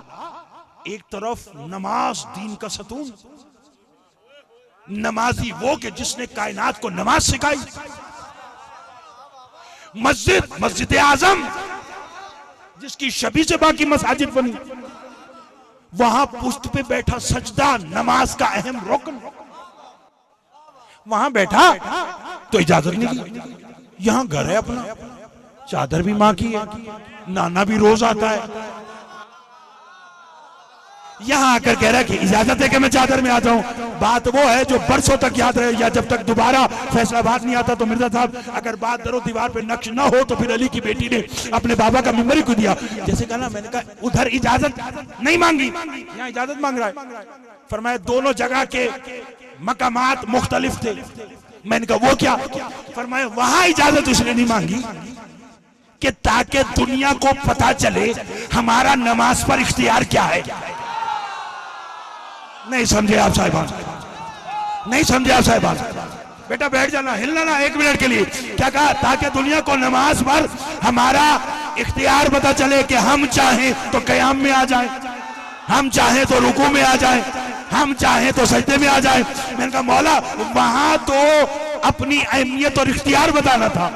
S4: एक तरफ नमाज दीन का सतून, नमाजी वो कि जिसने कायनात को नमाज सिखाई, मस्जिद आजम जिसकी शबी से बाकी मसाजिद बनी, वहां पुश्त पे बैठा सजदा नमाज का अहम रुकन, वहां बैठा तो इजाजत नहीं दी। यहां घर है अपना, चादर भी मां की है, नाना भी रोज आता है, यहां आकर कह रहा है कि इजाजत है कि मैं चादर में आ जाऊं। बात वो है जो बरसों तक याद रहे, या जब तक दोबारा फैसलाबाद नहीं आता तो मिर्जा साहब अगर बात दरो दीवार पे नक्श ना हो तो फिर अली की बेटी ने अपने बाबा का मिंबर ही को दिया। जैसे कहा ना, मैंने कहा उधर इजाजत नहीं मांगी, यहाँ इजाजत मांग रहा है। फरमाया दोनों जगह के मकामात मुख्तलिफ थे। मैंने कहा वो क्या? फरमाया वहां इजाजत उसने नहीं मांगी कि ताकि दुनिया को पता चले हमारा नमाज पर इख्तियार क्या है। नहीं समझे आप साहिबान, नहीं समझे आप साहिबान। बेटा बैठ जाना, हिलना ना एक मिनट के लिए। क्या कहा? ताकि दुनिया को नमाज पर हमारा इख्तियार पता चले कि हम चाहें तो कयाम में आ जाएं, हम चाहें तो रुकू में आ जाएं, हम चाहें तो सजदे में आ जाएं। मैंने कहा मौला वहां तो अपनी अहमियत और इख्तियार बताना था,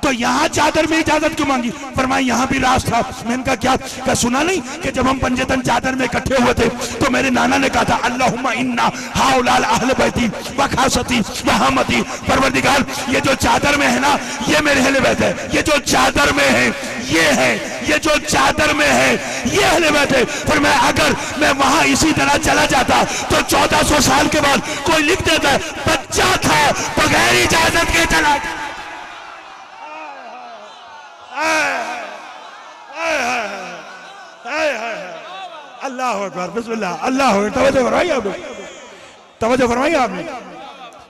S4: तो यहाँ चादर में इजाजत क्यों मांगी? फरमाया यहाँ भी राज था। मैंने कहा क्या सुना नहीं कि जब हम पंजतन चादर में इकट्ठे हुए थे तो मेरे नाना ने कहा था अल्लाहुम्मा इन्ना हाउलाल अहल बैती व खासती व हमती, परवरदिगार ये जो चादर में है ना ये मेरे अहले बैत है, ये जो चादर में है ये है, ये जो चादर में है ये अहले बैत है। फिर मैं अगर मैं वहां इसी तरह चला जाता तो 1400 साल के बाद कोई लिख देता बच्चा था बगैर इजाजत के चला। अल्लाह अकबर, बिस्मिल्लाह, अल्लाह अकबर। तवज्जो फरमाइए आपने, तवज्जो फरमाइए आपने।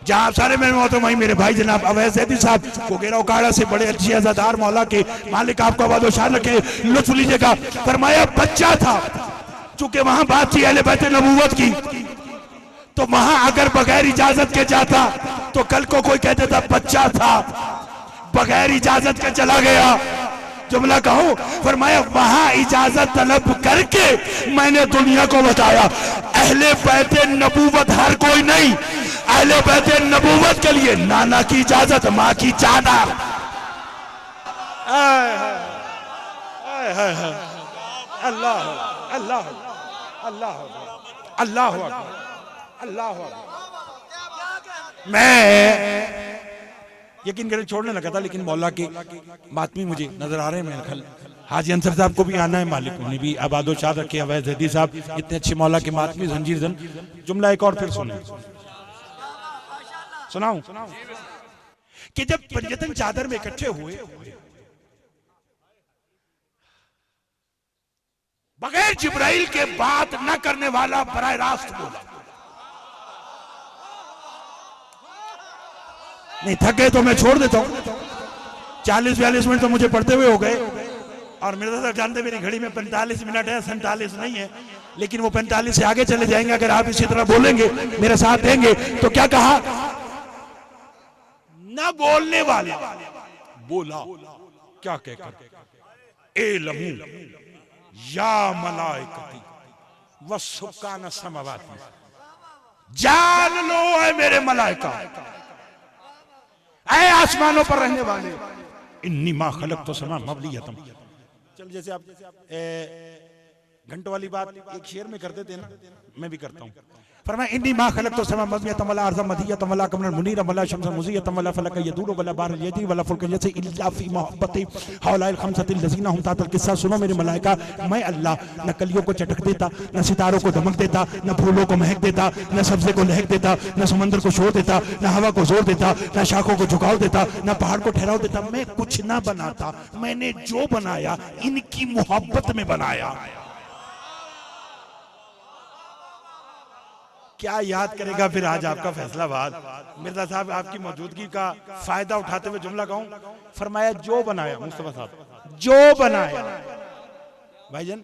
S4: जहां सारे मेरे मौत वहीं मेरे भाई जनाब अवैस ज़ैदी साहब कोगेरा उकाड़ा से बड़े अच्छे अज़ादार मौला के मालिक आपको आबाद शान रखे, लुत्फ लीजिएगा। फरमाया बच्चा था, चूंकि वहां बात थी अहले बैत नबूवत की, तो वहां अगर बगैर इजाजत के जाता तो कल को कोई कह देता बच्चा था बगैर इजाजत के चला गया। जुमला कहूं? फरमाया वहां इजाजत तलब करके मैंने दुनिया को बताया अहले बैत नबूवत हर कोई नहीं, अहले बैत नबूवत के लिए नाना की इजाजत, माँ की चादर। अल्लाह अल्लाह अल्लाह अल्लाह अल्लाह। मैं यकीन करें छोड़ने लगा था, लेकिन मौला के मातमी मुझे नजर आ रहे हैं। मेरे ख्याल हाजी अंसर साहब को भी आना है, मालिक उन्हें भी आबादो शाद रखे। अवैस ज़ैदी साहब इतने अच्छे मौला के मातमी जंजीर जन। जुमला एक और फिर सुने, सुनाऊं कि जब पंजतन चादर में इकट्ठे हुए बगैर जिब्राइल के बात न करने वाला बराह रास्त बोला। नहीं थक गए तो मैं छोड़ देता हूं, 40-42 मिनट तो मुझे पढ़ते हुए हो गए। और मेरे साथ जानते मेरी घड़ी में 45 मिनट है, 47 नहीं है, लेकिन वो 45 से आगे चले जाएंगे अगर आप इसी तरह बोलेंगे, मेरे साथ देंगे। तो क्या कहा? न बोलने वाला बोला, क्या कहकर? ए लमू या मलाइकती व सुकान समावाती, जान लो है मेरे मलाइका, ऐ आसमानों पर रहने वाले, इन्नी मा खलक तो समा मबलियतम। चल जैसे आप घंटों वाली बात एक शेर में करते थे ना, मैं भी करता हूँ। फरमाया इन्नी मा खलक़तु समा मज़ियतम वला अर्ज़ मदियतम वला कमरन मुनीरम वला शम्सन मुज़ियतम वला फलक यदूर वला बार यदी वला फुल्क यसी इल्ला फी मोहब्बति हौलाइल खमसतिल लज़ीना हुम तातल किस्सा। सुनो मेरे मलाइका, मैं अल्लाह न कलियों को चटक देता, न सितारों को दमक देता, न फूलों को महक देता, न सब्ज़े को लहक देता, न समंदर को शोर देता, न हवा को जोर देता, न शाखों को झुकाव देता, न पहाड़ को ठहराव देता। मैं कुछ ना बनाता, मैंने जो बनाया इनकी मोहब्बत में बनाया। क्या याद करेगा फिर आज आपका फैसलाबाद। मिर्जा साहब आपकी मौजूदगी का फायदा उठाते हुए जुमला कहूं, फरमाया जो बनाया, मुस्तफा साहब जो बनाया। भाईजान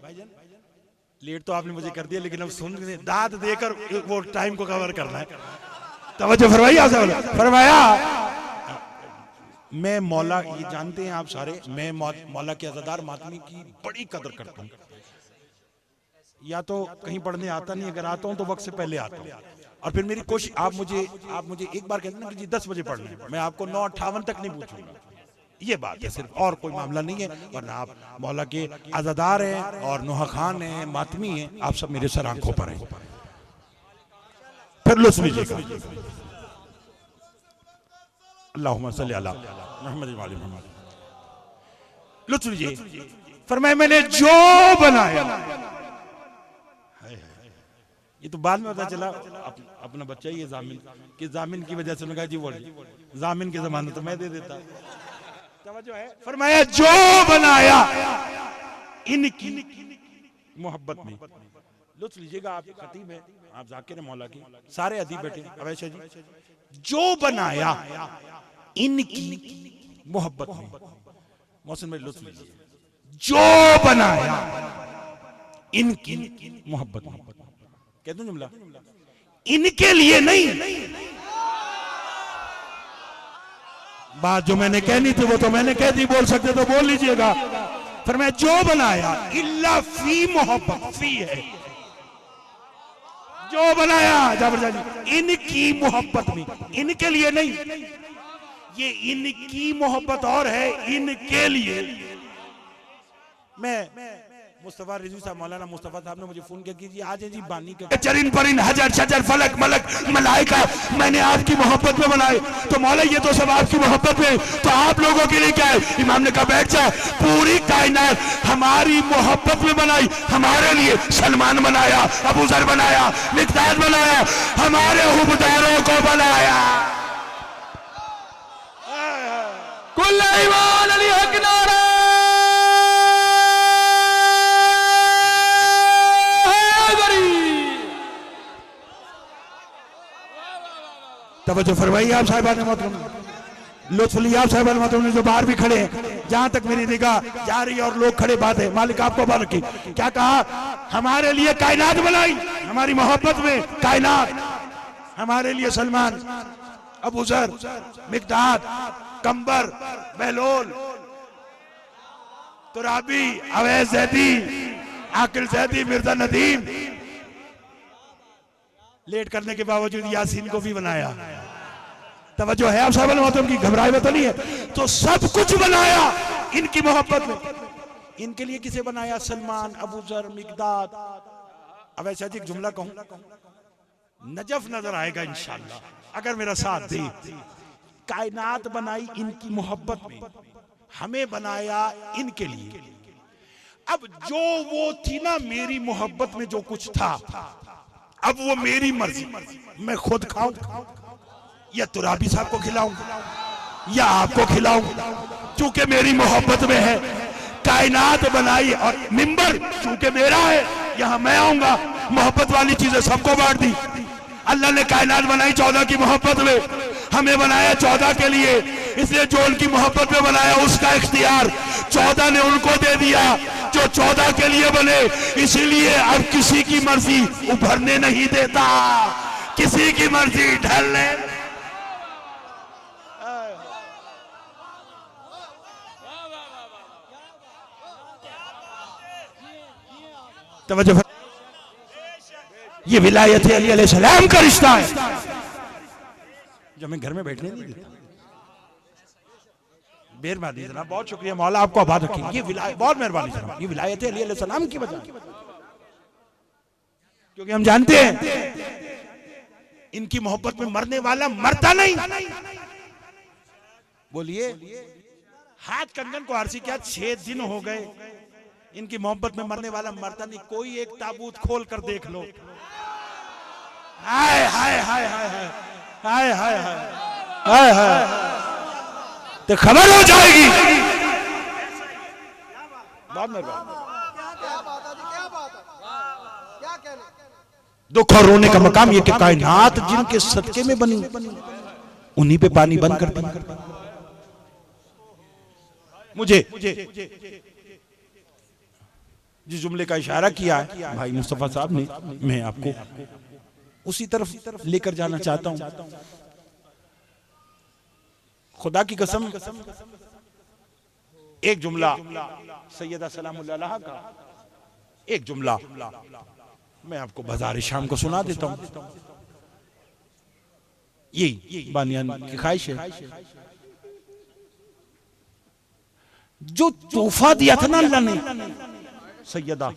S4: लेट तो आपने मुझे कर दिया, लेकिन अब सुन दाद देकर वो टाइम को कवर करना है। तवज्जो फरमाइए। फरमाया मैं मौला, ये जानते हैं आप सारे, मैं मौला के अज़ादार मातमी की बड़ी कदर करता हूँ। या तो कहीं पढ़ने आता नहीं, अगर आता हूं तो वक्त से पहले आता हूं। और फिर मेरी कोशिश, आप मुझे एक बार कहते ना कि जी 10 बजे पढ़ना है, मैं आपको 9:58 तक नहीं पूछूंगा। ये बात है सिर्फ, और कोई मामला नहीं है। वरना आप मौला के आज़ादार हैं और नोहा खान हैं, मातमी हैं, आप सब मेरे सर आंखों पर हैं। फिर लुत्फ लीजिएगा। अल्लाहुम्मा सल्ली अला मुहम्मद व आले मुहम्मद। लुत्फ लीजिए। फरमाया मैंने जो बनाया, ये तो बाद में पता चला अपना बच्चा ही है जामिन, कि जामिन की वजह से उन्होंने कहा जी वो जामिन की जमानत तो मैं दे देता। तवज्जो है। फरमाया जो बनाया इनकी मोहब्बत में। लुत्फ लीजिएगा, आप खतीब हैं, आप जाकिर मौला की, सारे अदीब बैठे। अवैशा जी, जो बनाया इनकी मोहब्बत में। मोहसिन भाई लुत्फ लीजिए, जो बनाया इनकी मोहब्बत में। कहते जुमला इनके लिए नहीं, बात जो मैंने कहनी थी वो तो मैंने कह दी, बोल सकते तो बोल लीजिएगा। फिर मैं जो बनाया इल्ला फी मोहब्बत, फी है जो बनाया जाबर जी इनकी मोहब्बत में, इनके लिए नहीं। ये इनकी मोहब्बत और है, इनके लिए। मैं मुस्तफा रिजवी साहब, मौलाना मुस्तफा साहब ने मुझे फोन किया कि जी आज है जी बानी का चरिन परिन हजर शजर फलक मलक मलाइका मैंने आपकी मोहब्बत में बनाए। तो मौला ये तो सब आपकी मोहब्बत में, तो आप लोगों के लिए क्या है? इमाम ने कहा बैठ जा, पूरी कायनात हमारी मोहब्बत में बनाई। हमारे लिए सलमान बनाया, अबू जर बनाया, मिक़दाद बनाया, हमारे हुबदारों को बनाया।
S2: कुल ईमान अली हक नारा
S4: तवज्जो फरमाइए आप साहिबान मोहतरम, लुत्फ लिया आप साहिबान मोहतरम ने जो बाहर भी खड़े हैं, जहां तक मेरी निगाह जा रही है और लोग खड़े, बात है मालिक आपको बार की। क्या कहा? हमारे लिए कायनात बनाई, हमारी मोहब्बत में कायनात। हमारे लिए सलमान, अबू जर, मिक़दाद, कंबर, बहलोल, तुराबी, अवैस ज़ैदी, आकिल ज़ैदी, मिर्जा नदीम। लेट करने के बावजूद यासीन को भी बनाया। तवज्जो है आप साहब मोहतरम की, घबराए हुए तो नहीं है। तो सब कुछ बनाया इनकी मोहब्बत में। इनके लिए किसे बनाया? सलमान, अबू जर, मिक़दाद। अब ऐसा जी जुमला कहूं, नजफ नजर आएगा इंशाअल्लाह अगर मेरा साथ दे। कायनात बनाई इनकी मोहब्बत में, हमें बनाया इनके लिए। अब जो वो थी ना मेरी मोहब्बत में जो कुछ था, अब वो मेरी मर्जी, मैं खुद खाऊं या तुराबी साहब को खिलाऊं या आपको खिलाऊं, चूंकि मेरी मोहब्बत में है। कायनात बनाई और मिंबर चूंकि मेरा है, यहां मैं आऊंगा, मोहब्बत वाली चीजें सबको बांट दी। अल्लाह ने कायनात बनाई 14 की मोहब्बत में, हमें बनाया 14 के लिए, इसलिए जो उनकी मोहब्बत में बनाया उसका इख्तियार 14 ने उनको दे दिया जो 14 के लिए बने। इसीलिए अब किसी की मर्जी उभरने नहीं देता, किसी की मर्जी ढलने। तवज्जो, ये विलायत अली अलैहिस्सलाम का रिश्ता है जो हमें घर में बैठने नहीं देता। मेहरबानी जनाब, बहुत शुक्रिया, मौला आपको आबाद रखें। ये विलायत, बहुत मेहरबानी जनाब, ये विलायत अली अलैहिस्सलाम की वजह। क्योंकि हम जानते हैं इनकी मोहब्बत में मरने वाला मरता नहीं। बोलिए, हाथ कंगन को आरसी क्या 6 दिन हो गए, इनकी मोहब्बत में मरने वाला मरता नहीं। कोई एक ताबूत खोल कर देख लो। हाय हाय हाय हाय हाय हाय हाय हाय हाय, तो खबर हो जाएगी। बाद में दुख और रोने का मकाम ये कि कायनात जिनके सदके में बनी उन्हीं पे पानी बंद कर दी। मुझे जिस जुमले का इशारा किया है भाई मुस्तफा साहब ने, मैं आपको उसी तरफ लेकर जाना चाहता हूं। खुदा की कसम, एक जुमला सैयदा सलामुल्लाह अलैहा का, एक जुमला मैं आपको बाजार शाम को सुना देता हूं। यही बानियान की ख्वाहिश है। जो तोहफा दिया था ना अल्लाह ने सैयदा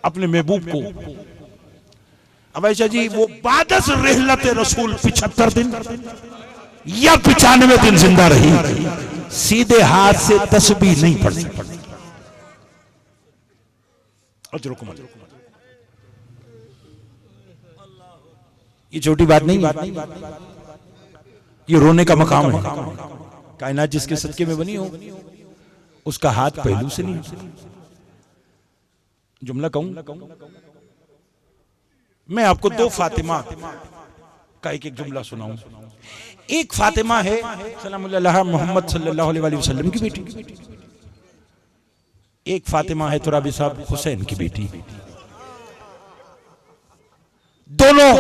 S4: अपने महबूब को, अब ऐसा जी वो बादस रहलत रसूल 75 दिन या 95 दिन जिंदा रही, सीधे हाथ से तस्बीह नहीं पढ़ी। ये छोटी बात नहीं, ये रोने का मकाम है। कायनात जिसके सदके में बनी हो उसका हाथ पहलू से नहीं। जुमला कहूं, मैं आपको 2 फातिमा का एक जुमला सुनाऊं। एक फातिमा है सलामुल्लाह मोहम्मद सल्लल्लाहु अलैहि वसल्लम की बेटी, एक फातिमा है तुराबी साहब हुसैन की बेटी। दोनों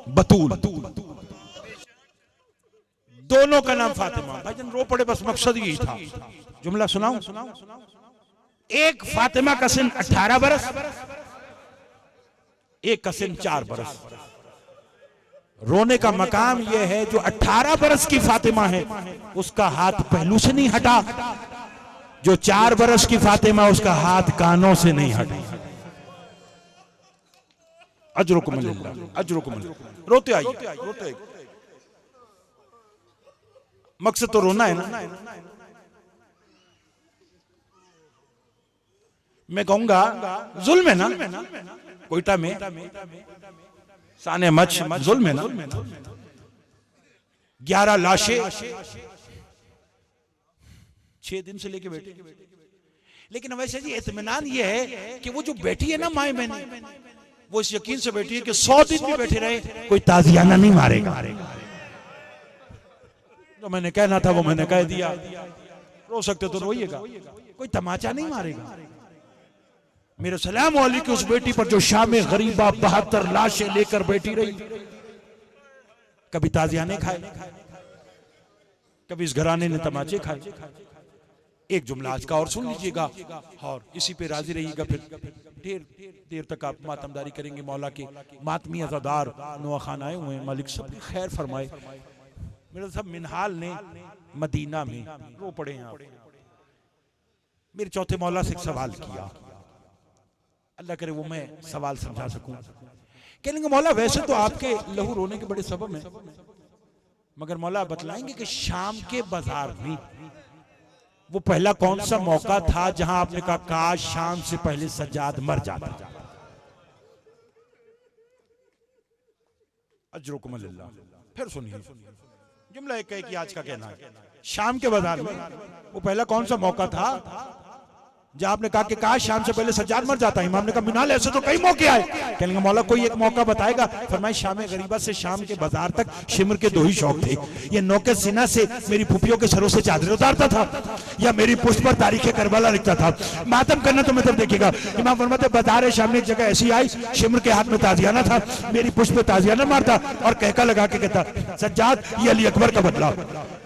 S4: बतूल, दोनों का नाम फातिमा। भाईजान रो पड़े, बस मकसद यही था। जुमला सुनाऊं। एक फातिमा का सिन 18 बरस, एक का सिन 4 बरस। रोने का मकाम यह है जो 18 बरस की फातिमा है उसका हाथ पहलू से नहीं हटा, जो 4 बरस की फातिमा उसका हाथ कानों से नहीं हटा। अजरुकुम अल्लाह, अजरुकुम अल्लाह। रोते आइए, रोते आइए। मकसद तो रोना है ना। मैं कहूंगा जुल्म है ना, कोयटा में साने मच जुल्म है ना। 11 लाशें 6 दिन से लेके बैठे। लेकिन वैसे जी इत्मीनान ये है कि वो जो बैठी है ना माए बहने, वो इस यकीन से बैठी है कि 100 दिन भी बैठे रहे कोई ताजियाना नहीं मारेगा। जो मैंने कहना था वो मैंने कह दिया। रो सकते तो रोइएगा, कोई तमाचा नहीं मारेगा। मेरे सलाम वाली की उस बेटी पर जो शाम गरीबा 72 लाशें लेकर बैठी रही, कभी ताजियाने खाए, कभी इस घराने ने तमाचे खाए। एक जुमला आज का और सुन लीजिएगा और इसी पे राजी रहिएगा। फिर ढेर देर तक आप मातमदारी करेंगे। मौला के मातमी अज़ादार नवा खान आए हुए हैं, मालिक सब खैर फरमाए। मेरे सब मिनहाल ने मदीना में रो पड़े हैं। मेरे चौथे मौला से एक सवाल किया, अल्लाह करे वो मैं सवाल समझा सकूं। कहेंगे मौला वैसे तो आपके लहू रोने के बड़े सबब हैं, मगर मौला बतलाएंगे कि शाम के बाजार में वो पहला कौन सा मौका था जहां आपने कहा काश शाम से पहले सज्जाद मर जाता। अजरुकुम अल्लाह। फिर सुनिए जुमला एक है कि आज का कहना है शाम के बाजार में वो पहला कौन सा मौका था जहां आपने कहा कि काश शाम से पहले सज्जाद मर जाता। इमाम ने कहा मिनाल ऐसे तो कई मौके आए। कहने मौला कोई एक मौका बताएगा। फरमाए शाम गरीबा से शाम के बाजार तक शिमर के 2 ही शौक थे, ये नौके सिना से मेरी फुफियों के सरों से चादरें उतारता था या मेरी पुष्ट पर तारीख करबला लिखता था। मातम करना तो मतलब देखिएगा। इमाम फरमाते बाजार शाम में एक जगह ऐसी आई, शिमर के हाथ में ताजियाना था, मेरी पुष्ट पे ताजियाना मारता और कहका लगा के कहता सज्जाद ये अली अकबर का बदला।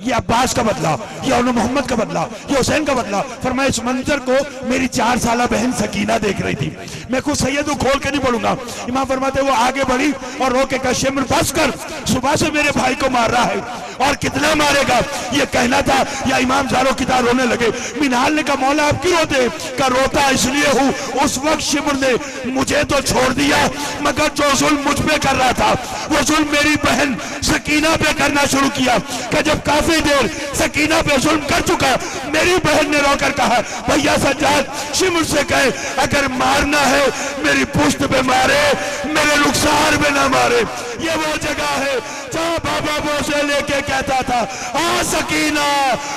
S4: ये अब्बास का बदला, ये अनु मोहम्मद का बदला, ये हुसैन का बदला। फरमाया इस मंजर को मेरी 4 साल बहन सकीना देख रही थी। मैं खुद सैयद खोल के नहीं बोलूंगा। इमाम फरमाते वो आगे बढ़ी और रो के कहा शिम्र बस कर, सुबह से मेरे भाई को मार रहा है और कितना मारेगा ये कहना था। या इमाम जारो की तरह रोने लगे। मिनहाल ने कहा मौला आप क्यों रोते? का रोता इसलिए हूँ उस वक्त शिम्र ने मुझे तो छोड़ दिया मगर जो जुल्म मुझ पे कर रहा था वो जुल्म मेरी बहन सकीना पे करना शुरू किया। कि जब काफी देर सकीना पे जुल्म कर चुका मेरी बहन ने रोकर कहा भैया सज्जाद शिम्र से कहे अगर मारना है मेरी पुश्त पे मारे, मेरे रुखसार पे ना मारे। ये वो जगह है जहाँ बाबा बोसे लेके कहता था आ सकीना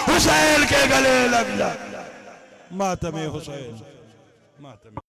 S4: हुसैन के गले लग जा। मातमे हुसैन, मातमे